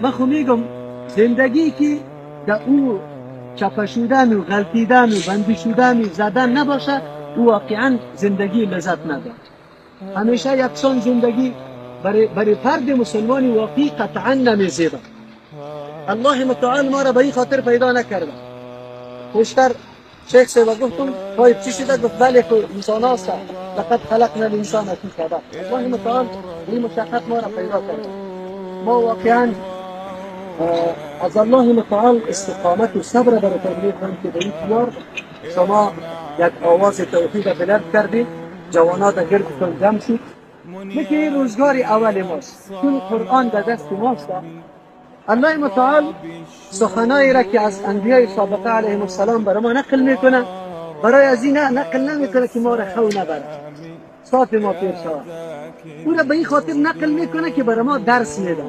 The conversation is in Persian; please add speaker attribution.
Speaker 1: من خو میگم زندگی که در او چپه شدن و غلطیدن و بندی شدن و زدن نباشه، او واقعا زندگی لذت نداره. همیشه یکسان زندگی برای فرد مسلمان واقعی قطعا نمیزیده. الله متعال ما را به این خاطر پیدا نکرده. بیشتر شیخ صاحب گفتم باید چی شده؟ گفت بله که انسان هست، لقد خلقنا الانسان فی کبد. الله متعال این مشقت ما را پیدا کرده. ما واقعا از الله متعال استقامت و صبر براتون میخوایم که به این خیار شما یک آواز توحید بلند کردید، جوانات گردتون جمع شد. مثل این روزگار اول ماست، چون قرآن در دست ماست. الله متعال سخنایی را که از انبیاء سابقه علیهم السلام برای ما نقل میکنه، برای از این نقل نمیکنه که ما را خو نبره، صاف ما پیر شود. او را به این خاطر نقل میکنه که برای ما درس میده.